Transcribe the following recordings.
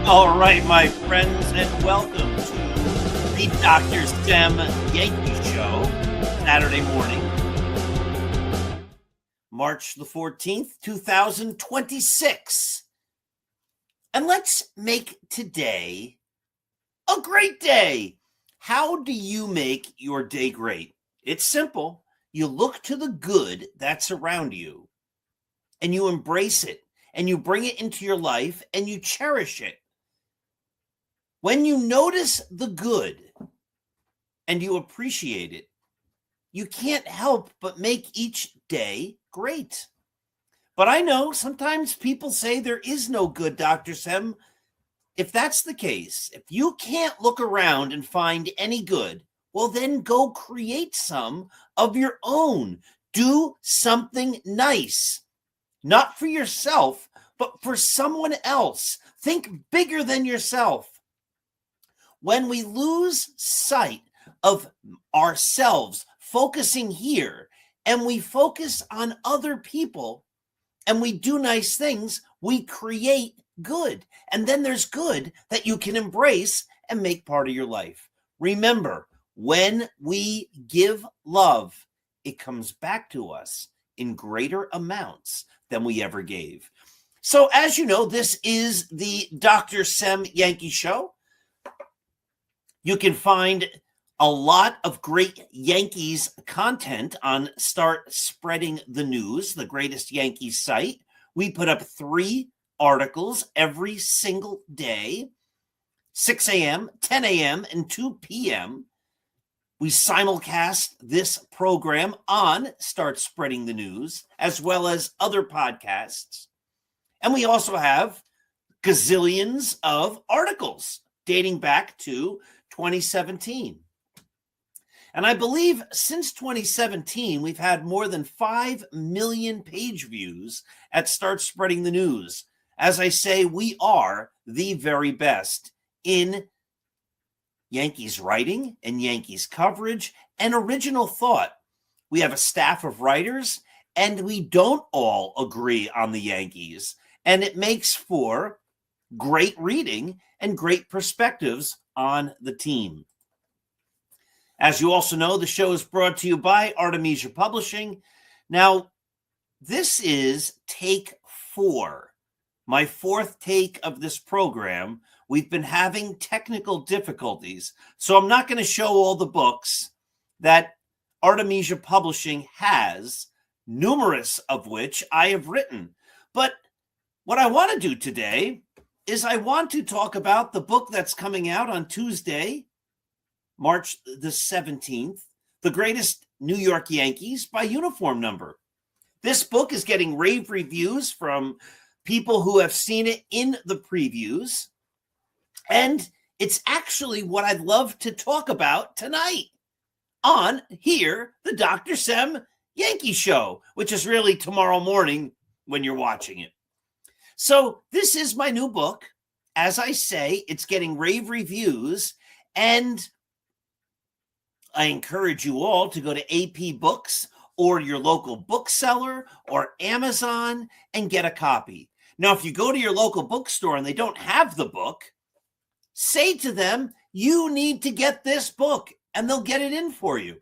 All right, my friends, and welcome to the Dr. Sem Yankees Show, Saturday morning, March the 14th, 2026. And let's make today a great day. How do you make your day great? It's simple. You look to the good that's around you, and you embrace it, and you bring it into your life, and you cherish it. When you notice the good and you appreciate it, you can't help but make each day great. But I know sometimes people say there is no good, Dr. Sem. If that's the case, if you can't look around and find any good, well, then go create some of your own. Do something nice, not for yourself, but for someone else. Think bigger than yourself. When we lose sight of ourselves, focusing here, and we focus on other people, and we do nice things, we create good. And then there's good that you can embrace and make part of your life. Remember, when we give love, it comes back to us in greater amounts than we ever gave. So as you know, this is the Dr. Sem Yankees Show. You can find a lot of great Yankees content on Start Spreading the News, the greatest Yankees site. We put up 3 articles every single day, 6 a.m., 10 a.m., and 2 p.m. We simulcast this program on Start Spreading the News, as well as other podcasts. And we also have gazillions of articles dating back to 2017. And I believe since 2017, we've had more than 5 million page views at Start Spreading the News. As I say, we are the very best in Yankees writing and Yankees coverage and original thought. We have a staff of writers, and we don't all agree on the Yankees. And it makes for great reading and great perspectives on the team. As you also know, the show is brought to you by Artemisia Publishing. Now, this is take 4, my 4th take of this program. We've been having technical difficulties, so I'm not going to show all the books that Artemisia Publishing has, numerous of which I have written. But what I want to do today is I want to talk about the book that's coming out on Tuesday, March the 17th, The Greatest New York Yankees by Uniform Number. This book is getting rave reviews from people who have seen it in the previews. And it's actually what I'd love to talk about tonight on here, the Dr. Sem Yankees Show, which is really tomorrow morning when you're watching it. So this is my new book. As I say, it's getting rave reviews, and I encourage you all to go to AP Books or your local bookseller or Amazon and get a copy. Now, if you go to your local bookstore and they don't have the book, say to them, you need to get this book, and they'll get it in for you.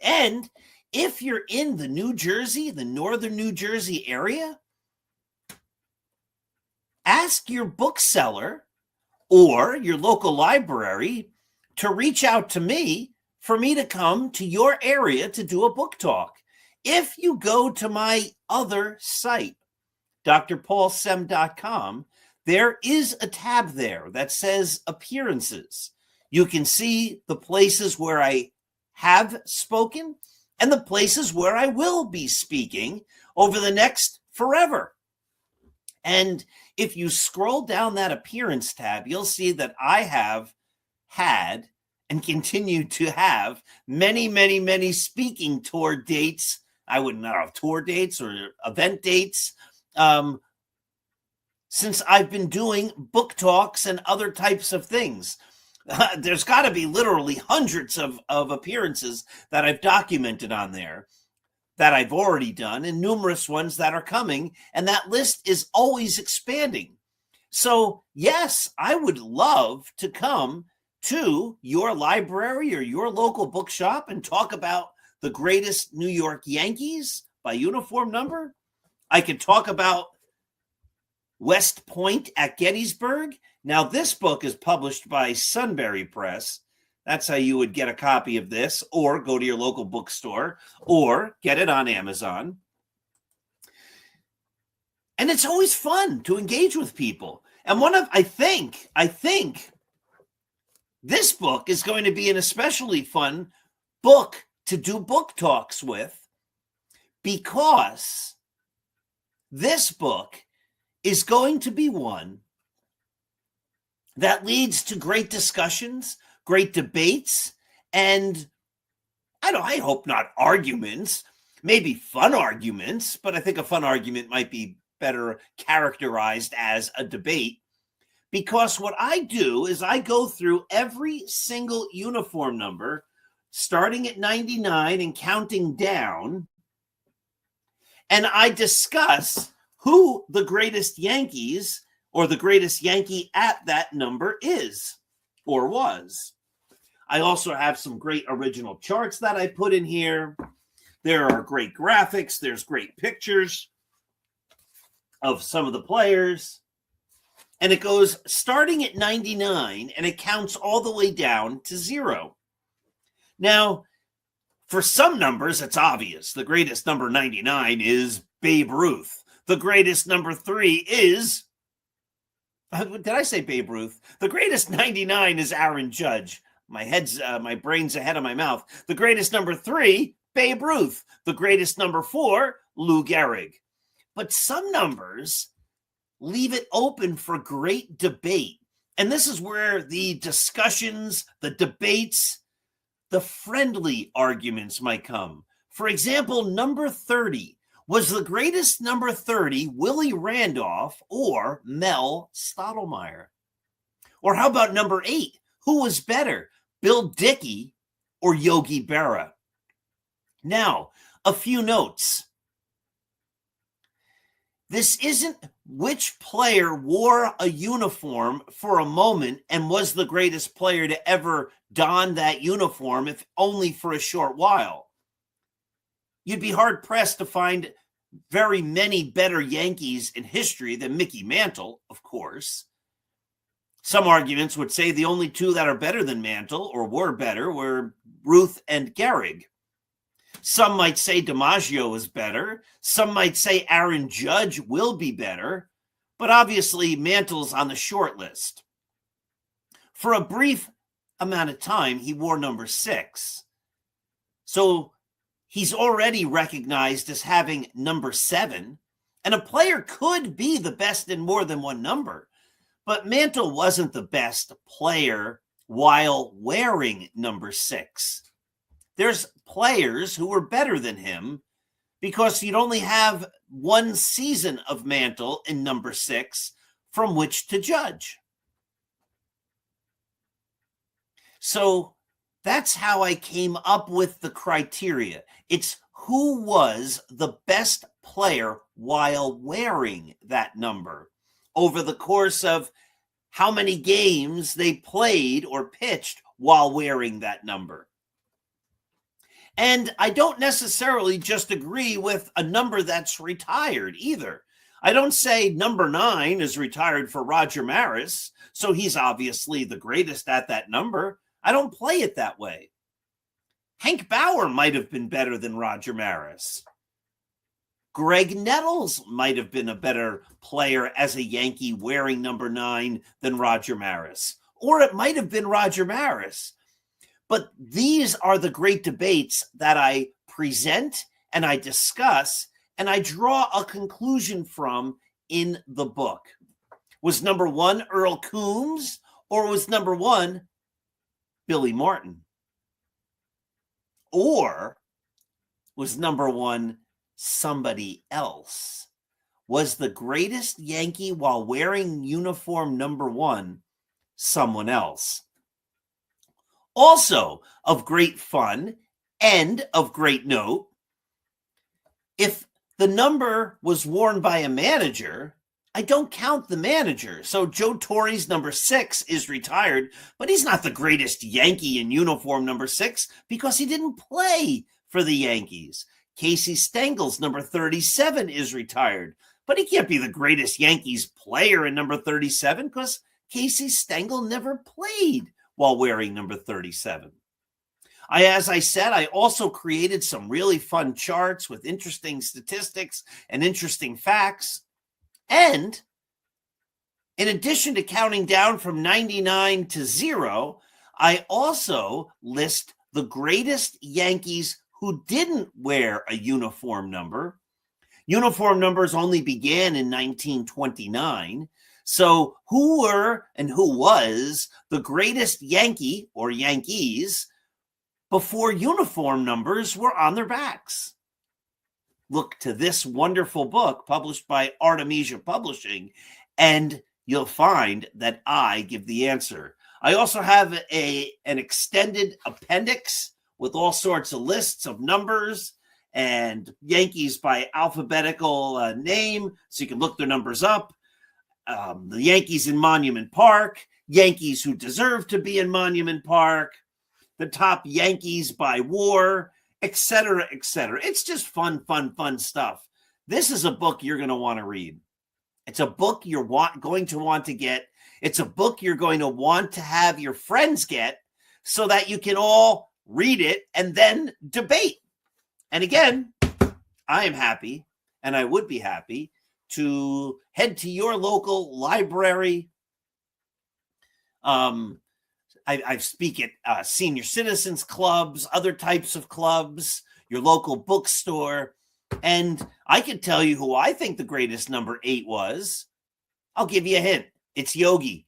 And if you're in the northern New Jersey area, ask your bookseller or your local library to reach out to me for me to come to your area to do a book talk. If you go to my other site, drpaulsem.com, there is a tab there that says appearances. You can see the places where I have spoken and the places where I will be speaking over the next forever. And if you scroll down that appearance tab, you'll see that I have had and continue to have many speaking tour dates. I wouldn't know, tour dates or event dates, since I've been doing book talks and other types of things. There's got to be literally hundreds of appearances that I've documented on there that I've already done, and numerous ones that are coming, and that list is always expanding. So yes, I would love to come to your library or your local bookshop and talk about the greatest New York Yankees by uniform number. I could talk about West Point at Gettysburg. Now, this book is published by Sunbury Press. That's how you would get a copy of this, or go to your local bookstore, or get it on Amazon. And it's always fun to engage with people. And I think this book is going to be an especially fun book to do book talks with, because this book is going to be one that leads to great discussions, great debates, and I hope not arguments, maybe fun arguments, but I think a fun argument might be better characterized as a debate. Because what I do is I go through every single uniform number, starting at 99 and counting down, and I discuss who the greatest Yankees or the greatest Yankee at that number is or was. I also have some great original charts that I put in here. There are great graphics. There's great pictures of some of the players. And it goes starting at 99, and it counts all the way down to 0. Now, for some numbers, it's obvious. The greatest number 99 is Babe Ruth. The greatest number 3 is, did I say Babe Ruth? The greatest 99 is Aaron Judge. My brain's ahead of my mouth. The greatest number 3, Babe Ruth. The greatest number 4, Lou Gehrig. But some numbers leave it open for great debate. And this is where the discussions, the debates, the friendly arguments might come. For example, number 30. Was the greatest number 30 Willie Randolph or Mel Stottlemyre? Or how about number 8? Who was better, Bill Dickey or Yogi Berra? Now, a few notes. This isn't which player wore a uniform for a moment and was the greatest player to ever don that uniform, if only for a short while. You'd be hard-pressed to find very many better Yankees in history than Mickey Mantle, of course. Some arguments would say the only two that are better than Mantle, or were better, were Ruth and Gehrig. Some might say DiMaggio is better. Some might say Aaron Judge will be better. But obviously, Mantle's on the short list. For a brief amount of time, he wore number 6. So he's already recognized as having number 7. And a player could be the best in more than one number, but Mantle wasn't the best player while wearing number 6. There's players who were better than him because you'd only have one season of Mantle in number 6 from which to judge. So that's how I came up with the criteria. It's who was the best player while wearing that number over the course of how many games they played or pitched while wearing that number. And I don't necessarily just agree with a number that's retired either. I don't say number 9 is retired for Roger Maris, so he's obviously the greatest at that number. I don't play it that way. Hank Bauer might have been better than Roger Maris. Greg Nettles might have been a better player as a Yankee wearing number 9 than Roger Maris. Or it might have been Roger Maris. But these are the great debates that I present and I discuss and I draw a conclusion from in the book. Was number 1 Earl Coombs or was number 1 Billy Martin? Or was number 1 somebody else? Was the greatest Yankee while wearing uniform number 1 someone else? Also of great fun and of great note, if the number was worn by a manager, I don't count the manager. So Joe Torre's number 6 is retired, but he's not the greatest Yankee in uniform number 6 because he didn't play for the Yankees. Casey Stengel's number 37 is retired, but he can't be the greatest Yankees player in number 37 because Casey Stengel never played while wearing number 37. As I said, I also created some really fun charts with interesting statistics and interesting facts. And in addition to counting down from 99 to 0, I also list the greatest Yankees who didn't wear a uniform number. Uniform numbers only began in 1929. So who were and who was the greatest Yankee or Yankees before uniform numbers were on their backs? Look to this wonderful book published by Artemisia Publishing, and you'll find that I give the answer. I also have an extended appendix with all sorts of lists of numbers and Yankees by alphabetical name, so you can look their numbers up. The Yankees in Monument Park, Yankees who deserve to be in Monument Park, the top Yankees by WAR, etc., etc. It's just fun stuff. This is a book you're going to want to read. It's a book you're going to want to get. It's a book you're going to want to have your friends get so that you can all read it and then debate. And again, I am happy, and I would be happy to head to your local library. I speak at senior citizens clubs, other types of clubs, your local bookstore, and I can tell you who I think the greatest number 8 was. I'll give you a hint. It's Yogi.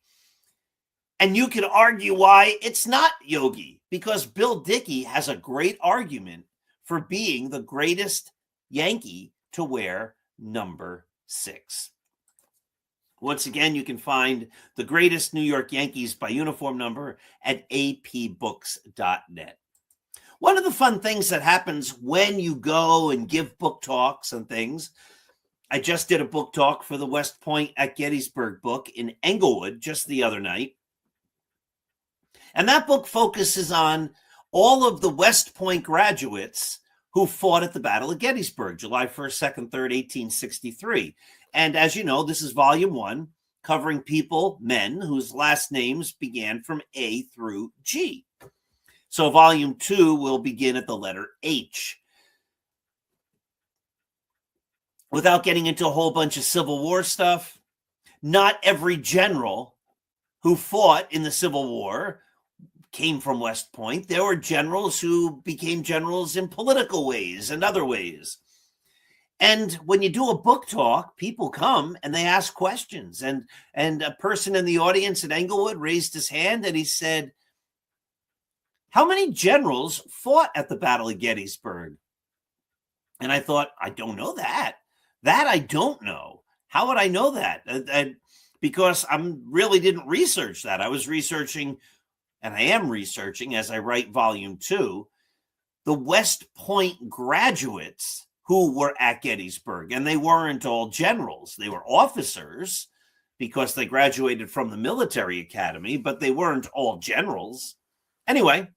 And you can argue why it's not Yogi, because Bill Dickey has a great argument for being the greatest Yankee to wear number 6. Once again, you can find the greatest New York Yankees by uniform number at apbooks.net. One of the fun things that happens when you go and give book talks and things, I just did a book talk for the West Point at Gettysburg book in Englewood just the other night. And that book focuses on all of the West Point graduates who fought at the Battle of Gettysburg, July 1st, 2nd, 3rd, 1863. And as you know, this is volume 1, covering people, men, whose last names began from A through G. So volume 2 will begin at the letter H. Without getting into a whole bunch of Civil War stuff, not every general who fought in the Civil War came from West Point. There were generals who became generals in political ways and other ways. And when you do a book talk, people come and they ask questions. And a person in the audience at Englewood raised his hand and he said, "How many generals fought at the Battle of Gettysburg?" And I thought, I don't know that. That I don't know. How would I know that? Because I really didn't research that. I was researching, and I am researching as I write volume 2, the West Point graduates who were at Gettysburg. And they weren't all generals. They were officers because they graduated from the military academy, but they weren't all generals. Anyway,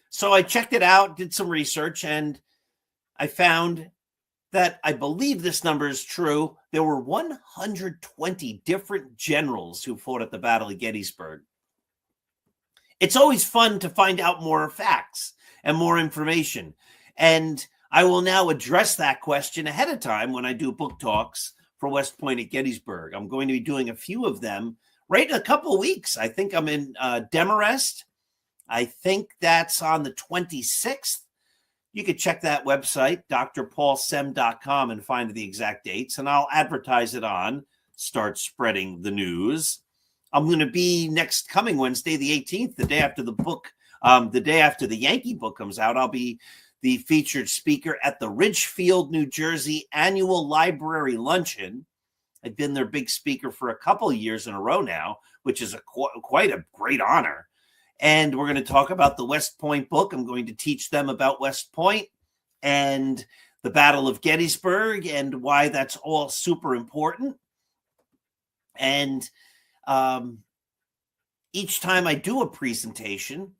so I checked it out, did some research, and I found that I believe this number is true. There were 120 different generals who fought at the Battle of Gettysburg. It's always fun to find out more facts and more information. And I will now address that question ahead of time when I do book talks for West Point at Gettysburg. I'm going to be doing a few of them right in a couple of weeks. I think I'm in Demarest. I think that's on the 26th. You could check that website, drpaulsem.com, and find the exact dates, and I'll advertise it on Start Spreading the News. I'm going to be next coming Wednesday, the 18th, the day after the book, the day after the Yankee book comes out. I'll be the featured speaker at the Ridgefield, New Jersey annual library luncheon. I've been their big speaker for a couple of years in a row now, which is quite a great honor. And we're going to talk about the West Point book. I'm going to teach them about West Point and the Battle of Gettysburg and why that's all super important. And each time I do a presentation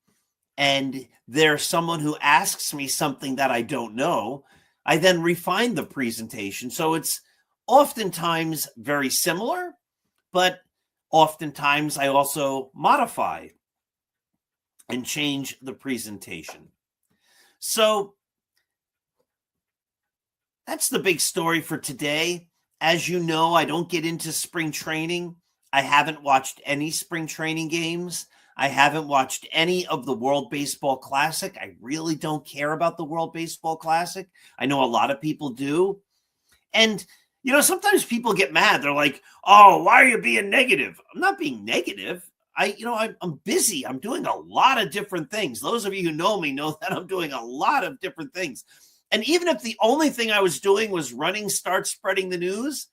and there's someone who asks me something that I don't know, I then refine the presentation. So it's oftentimes very similar, but oftentimes I also modify and change the presentation. So that's the big story for today. As you know, I don't get into spring training. I haven't watched any spring training games. I haven't watched any of the World Baseball Classic. I really don't care about the World Baseball Classic. I know a lot of people do. And, you know, sometimes people get mad. They're like, "Oh, why are you being negative?" I'm not being negative. I'm busy. I'm doing a lot of different things. Those of you who know me know that I'm doing a lot of different things. And even if the only thing I was doing was running Start Spreading the News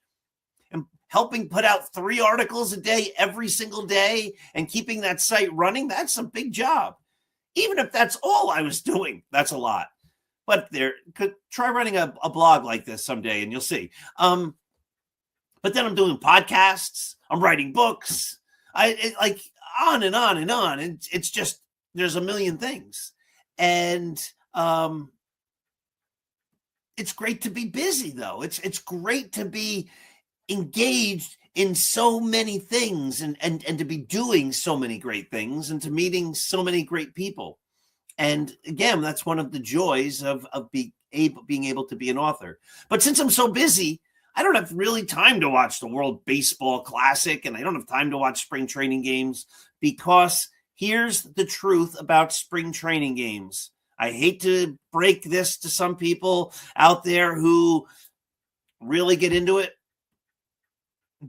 and helping put out 3 articles a day every single day and keeping that site running, that's a big job. Even if that's all I was doing, that's a lot. But try running a blog like this someday and you'll see. But then I'm doing podcasts. I'm writing books. Like on and on and on. And it's just, there's a million things. And it's great to be busy, though. It's great to be engaged in so many things and to be doing so many great things and to meeting so many great people. And again, that's one of the joys of being able to be an author. But since I'm so busy, I don't have really time to watch the World Baseball Classic, and I don't have time to watch spring training games, because here's the truth about spring training games. I hate to break this to some people out there who really get into it.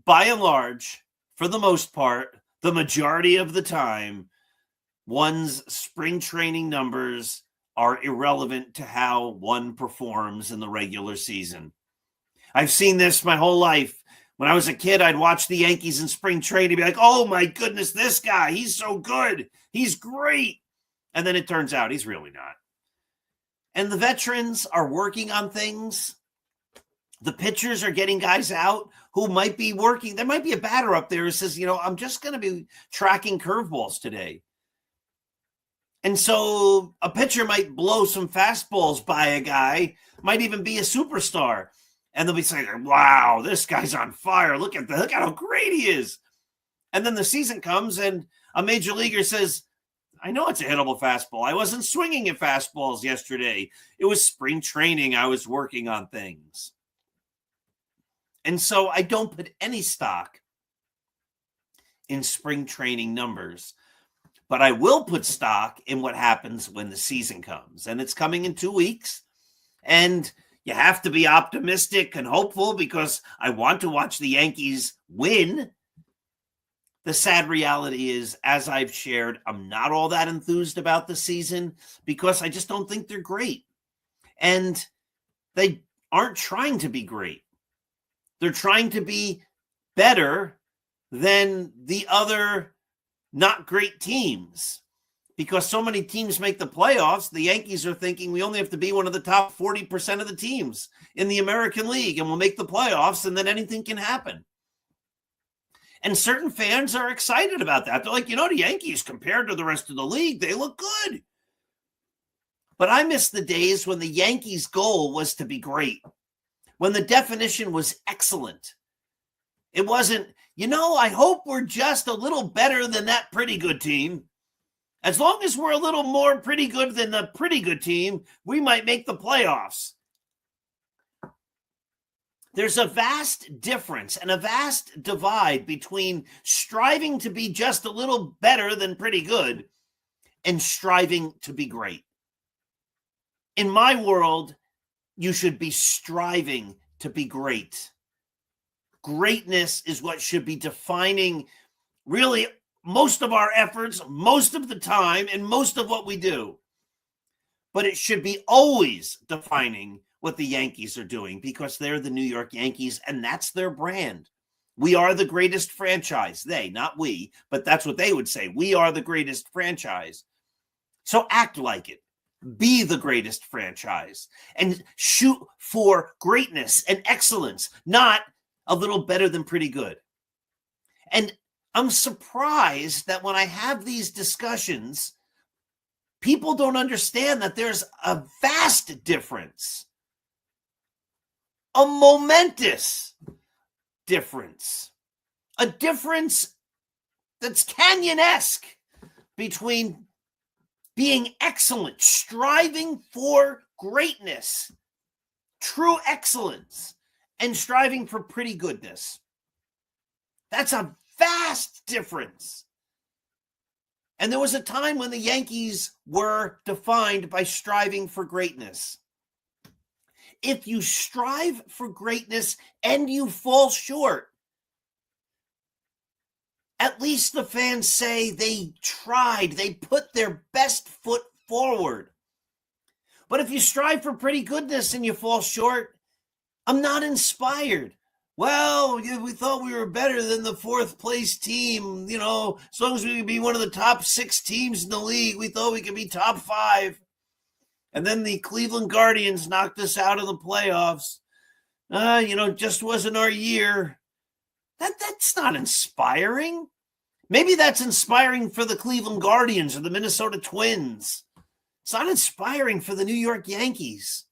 By and large, for the most part, the majority of the time, one's spring training numbers are irrelevant to how one performs in the regular season. I've seen this my whole life. When I was a kid, I'd watch the Yankees in spring training and be like, "Oh my goodness, this guy, he's so good. He's great." And then it turns out he's really not. And the veterans are working on things. The pitchers are getting guys out who might be working. There might be a batter up there who says, "I'm just going to be tracking curveballs today." And so a pitcher might blow some fastballs by a guy, might even be a superstar. And they'll be saying, "Wow, this guy's on fire. Look at how great he is." And then the season comes and a major leaguer says, "I know it's a hittable fastball. I wasn't swinging at fastballs yesterday. It was spring training. I was working on things." And so I don't put any stock in spring training numbers, but I will put stock in what happens when the season comes. And it's coming in 2 weeks. And You have to be optimistic and hopeful because I want to watch the Yankees win. The sad reality is, as I've shared, I'm not all that enthused about the season because I just don't think they're great. And they aren't trying to be great. They're trying to be better than the other not great teams. Because so many teams make the playoffs, the Yankees are thinking we only have to be one of the top 40% of the teams in the American League, and we'll make the playoffs, and then anything can happen. And certain fans are excited about that. They're like, the Yankees, compared to the rest of the league, they look good. But I miss the days when the Yankees' goal was to be great, when the definition was excellent. It wasn't, I hope we're just a little better than that pretty good team. As long as we're a little more pretty good than the pretty good team, we might make the playoffs. There's a vast difference and a vast divide between striving to be just a little better than pretty good and striving to be great. In my world, you should be striving to be great. Greatness is what should be defining really most of our efforts, most of the time, and most of what we do. But it should be always defining what the Yankees are doing because they're the New York Yankees and that's their brand. We are the greatest franchise. They, not we, but that's what they would say. We are the greatest franchise. So act like it. Be the greatest franchise and shoot for greatness and excellence, not a little better than pretty good. And I'm surprised that when I have these discussions, people don't understand that there's a vast difference, a momentous difference, a difference that's canyon-esque between being excellent, striving for greatness, true excellence, and striving for pretty goodness. That's a vast difference. And there was a time when the Yankees were defined by striving for greatness. If you strive for greatness and you fall short, at least the fans say they tried, they put their best foot forward. But if you strive for pretty goodness and you fall short, I'm not inspired. Well, we thought we were better than the fourth place team. As long as we could be one of the top 6 teams in the league, we thought we could be top 5. And then the Cleveland Guardians knocked us out of the playoffs. Just wasn't our year. That's not inspiring. Maybe that's inspiring for the Cleveland Guardians or the Minnesota Twins. It's not inspiring for the New York Yankees.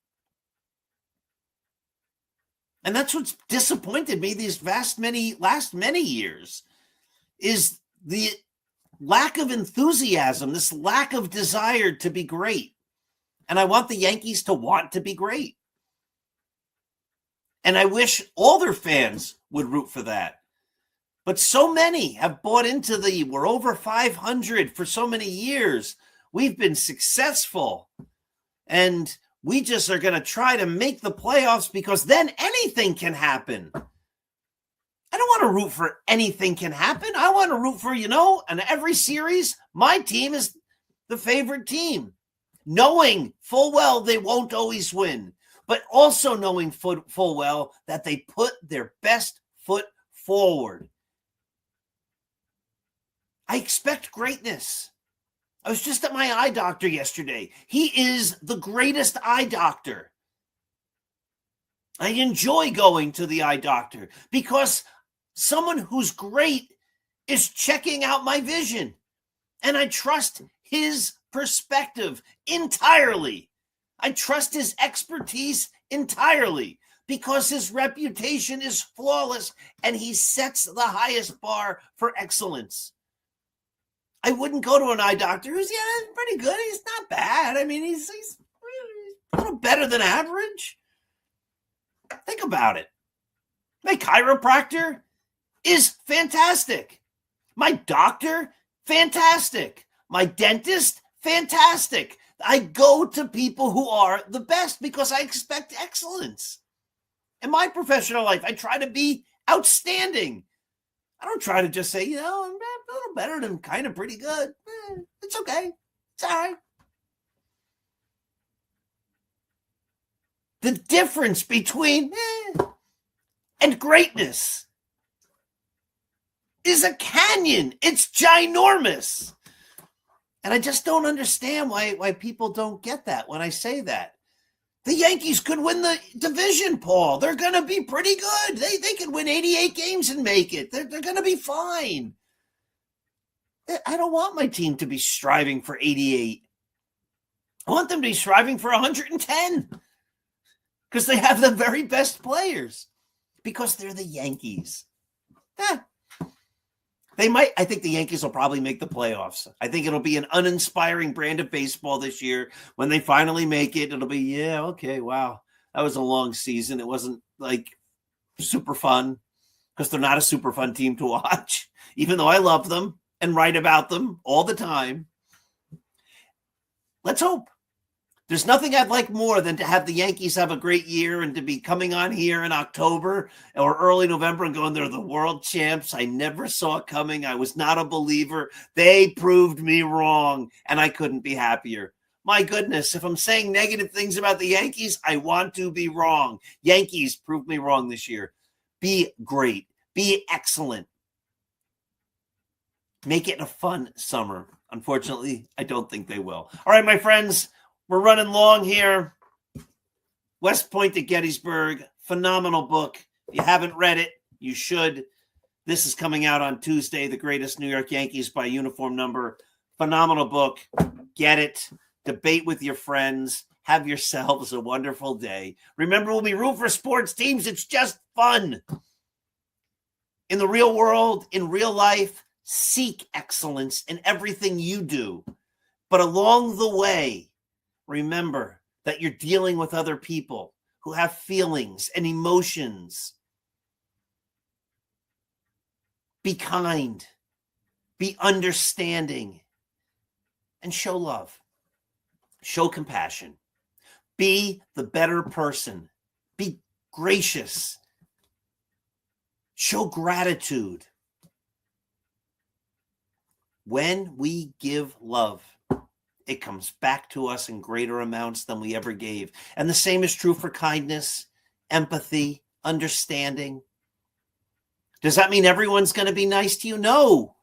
And that's what's disappointed me these last many years is the lack of enthusiasm, this lack of desire to be great. And I want the Yankees to want to be great. And I wish all their fans would root for that. But so many have bought into we're over 500 for so many years. We've been successful. And we just are going to try to make the playoffs because then anything can happen. I don't want to root for anything can happen. I want to root for, in every series, my team is the favorite team. Knowing full well they won't always win, but also knowing full well that they put their best foot forward. I expect greatness. I was just at my eye doctor yesterday. He is the greatest eye doctor. I enjoy going to the eye doctor because someone who's great is checking out my vision. And I trust his perspective entirely. I trust his expertise entirely because his reputation is flawless and he sets the highest bar for excellence. I wouldn't go to an eye doctor who's pretty good. He's not bad. I mean, he's a little better than average. Think about it. My chiropractor is fantastic. My doctor, fantastic. My dentist, fantastic. I go to people who are the best because I expect excellence. In my professional life, I try to be outstanding. I don't try to just say, I'm a little better than kind of pretty good. It's okay. It's all right. The difference between and greatness is a canyon. It's ginormous. And I just don't understand why people don't get that when I say that. The Yankees could win the division, Paul. They're going to be pretty good. They could win 88 games and make it. They're going to be fine. I don't want my team to be striving for 88. I want them to be striving for 110 because they have the very best players because they're the Yankees. I think the Yankees will probably make the playoffs. I think it'll be an uninspiring brand of baseball this year. When they finally make it, it'll be, okay, wow. That was a long season. It wasn't like super fun because they're not a super fun team to watch, even though I love them and write about them all the time. Let's hope. There's nothing I'd like more than to have the Yankees have a great year and to be coming on here in October or early November and going, they're the world champs. I never saw it coming. I was not a believer. They proved me wrong, and I couldn't be happier. My goodness, if I'm saying negative things about the Yankees, I want to be wrong. Yankees proved me wrong this year. Be great. Be excellent. Make it a fun summer. Unfortunately, I don't think they will. All right, my friends. We're running long here. West Point to Gettysburg. Phenomenal book. If you haven't read it, you should. This is coming out on Tuesday, The Greatest New York Yankees by Uniform Number. Phenomenal book. Get it. Debate with your friends. Have yourselves a wonderful day. Remember, when we root for sports teams, it's just fun. In the real world, in real life, seek excellence in everything you do. But along the way, remember that you're dealing with other people who have feelings and emotions. Be kind, be understanding, and show love. Show compassion. Be the better person. Be gracious. Show gratitude. When we give love, it comes back to us in greater amounts than we ever gave. And the same is true for kindness, empathy, understanding. Does that mean everyone's going to be nice to you? No,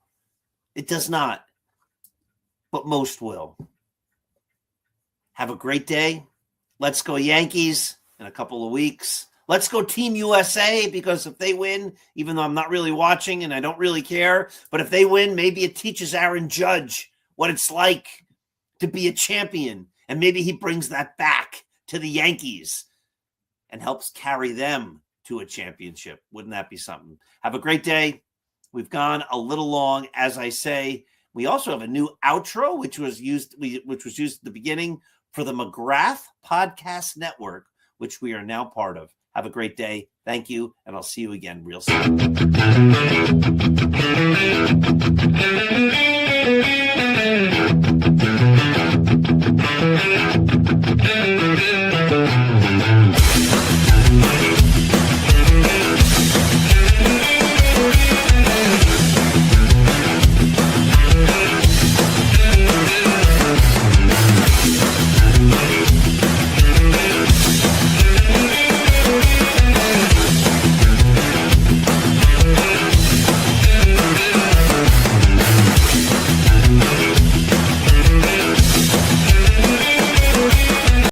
it does not. But most will. Have a great day. Let's go Yankees in a couple of weeks. Let's go Team USA, because if they win, even though I'm not really watching and I don't really care, but if they win, maybe it teaches Aaron Judge what it's like to be a champion. And maybe he brings that back to the Yankees and helps carry them to a championship. Wouldn't that be something? Have a great day. We've gone a little long, as I say. We also have a new outro, which was used at the beginning for the McGrath Podcast Network, which we are now part of. Have a great day. Thank you, and I'll see you again real soon.